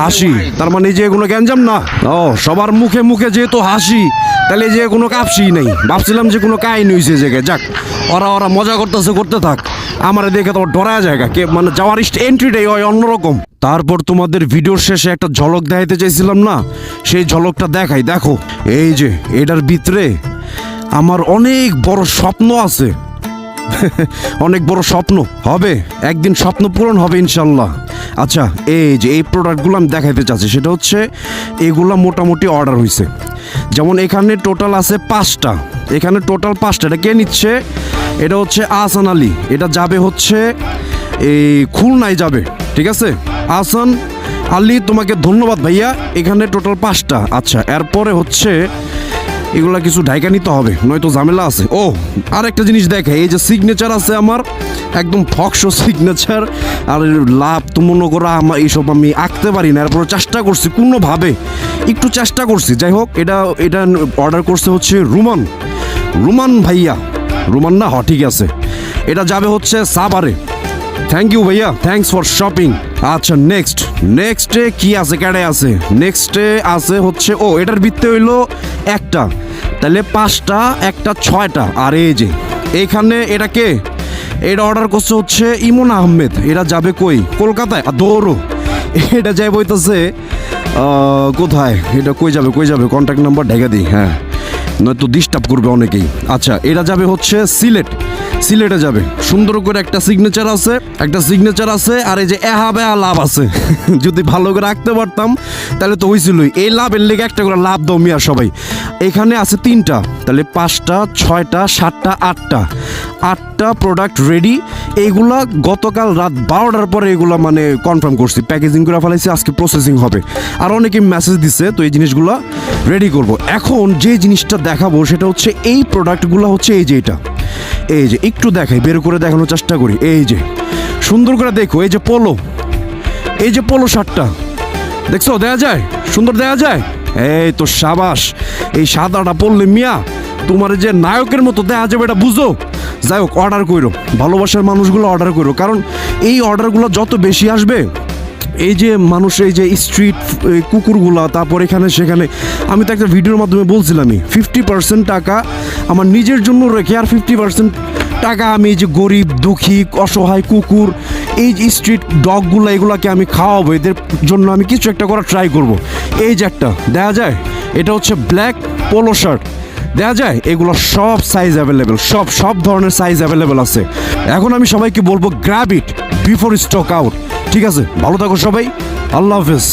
হাসি, তার মানে যে কোনো গ্যাঞ্জাম না। ও সবার মুখে মুখে যেহেতু হাসি, তাহলে যে কোনো কাপসি নেই। ভাবছিলাম যে কোনো কাহিনী হয়েছে জায়গায়। যাক, ওরা মজা করতেছে, করতে থাক। আমার দেখে তোমার ডরায় জায়গা কে, মানে যাওয়ার এন্ট্রিটাই হয় অন্যরকম। তারপর তোমাদের ভিডিওর শেষে একটা ঝলক দেখাইতে চাইছিলাম না, সেই ঝলকটা দেখাই। দেখো এই যে এটার ভিতরে আমার অনেক বড় স্বপ্ন আছে। অনেক বড় স্বপ্ন হবে, একদিন স্বপ্ন পূরণ হবে ইনশাল্লাহ। আচ্ছা, এই যে এই প্রোডাক্টগুলো আমি দেখাইতে চাচ্ছি, সেটা হচ্ছে এগুলা মোটামুটি অর্ডার হয়েছে। যেমন এখানে টোটাল আছে 5টা, এখানে টোটাল 5টা। এটা কে নিচ্ছে? এটা হচ্ছে আহসান আলী। এটা যাবে হচ্ছে এই খুলনায় যাবে, ঠিক আছে? আহসান আলী, তোমাকে ধন্যবাদ ভাইয়া। এখানে টোটাল 5টা। আচ্ছা, এরপরে হচ্ছে এগুলা কিছু ঢাইকা নিতে হবে, নয়তো ঝামেলা আছে। ও আর একটা জিনিস দেখে, এই যে সিগনেচার আছে আমার, একদম ফকশো সিগনেচার। আর লাভ তো মনে করো আমার এইসব আমি আঁকতে পারি না, এরপরে চেষ্টা করছি কোনোভাবে, একটু চেষ্টা করছি। যাই হোক, এটা অর্ডার করছে হচ্ছে রুমান ভাইয়া। রুমান না, ঠিক আছে। এটা যাবে হচ্ছে সাভারে। থ্যাংক ইউ ভাইয়া, থ্যাংকস ফর শপিং। আচ্ছা, নেক্সটে কি আছে, ক্যাডে আছে? নেক্সটে আছে হচ্ছে, ও এটার ভিত্তি হইলো একটা, তাহলে 5টা, একটা 6টা। আর এই যে এইখানে এটা কে? এটা অর্ডার করছে হচ্ছে ইমন আহমেদ। এটা যাবে কই? কলকাতায়। দৌড়ো, এটা যাই বইতেছে কোথায়? এটা কই যাবে? কন্ট্যাক্ট নাম্বার ঢেকে দিই, হ্যাঁ, নয়তো ডিস্টার্ব করবে অনেকেই। আচ্ছা, এটা যাবে হচ্ছে সিলেটে যাবে। সুন্দর করে একটা সিগনেচার আছে, আর এই যে বেহা লাভ আছে। যদি ভালো করে রাখতে পারতাম তাহলে তো হয়েছিলই। এই লাভের লেগে একটা করে লাভ দাও মিয়া সবাই। এখানে আছে 3টা, তাহলে 5টা, 6টা, 7টা, 8টা প্রোডাক্ট রেডি। এইগুলা গতকাল রাত 12টার পরে এগুলা মানে কনফার্ম করছি, প্যাকেজিং করে ফেলাইছি, আজকে প্রসেসিং হবে। আর অনেকে মেসেজ দিচ্ছে, তো এই জিনিসগুলো রেডি করব। এখন যে জিনিসটা দেখাবো সেটা হচ্ছে এই প্রোডাক্টগুলো হচ্ছে এই যে এটা, এই যে একটু দেখাই, বের করে দেখানোর চেষ্টা করি। এই যে সুন্দর করে দেখো, এই যে পোলো শার্টটা দেখছো, দেখা যায় সুন্দর, দেখা যায়। এই তো সাবাস, এই সাদাটা পরলে মিয়া তোমার যে নায়কের মতো দেখা যাবে, এটা বুঝো। যাই হোক, অর্ডার করো, ভালোবাসার মানুষগুলো অর্ডার করো, কারণ এই অর্ডারগুলো যত বেশি আসবে, এই যে মানুষ, এই যে স্ট্রিট কুকুরগুলা, তারপর এখানে সেখানে, আমি তো একটা ভিডিওর মাধ্যমে বলছিলামই 50% টাকা আমার নিজের জন্য রেখে, আর 50% টাকা আমি এই যে গরিব দুঃখী অসহায় কুকুর, এই যে স্ট্রিট ডগগুলো, এগুলাকে আমি খাওয়াবো, এদের জন্য আমি কিছু একটা করার ট্রাই করব। এই যে একটা দেখা যায়, এটা হচ্ছে ব্ল্যাক পোলো শার্ট, দেখা যায়। এগুলো সব সাইজ অ্যাভেলেবেল, সব ধরনের সাইজ অ্যাভেলেবেল আছে। এখন আমি সবাইকে বলবো, গ্র্যাব ইট বিফোর স্টক আউট। ঠিক আছে, ভালো থাকো সবাই, আল্লাহ হাফেজ।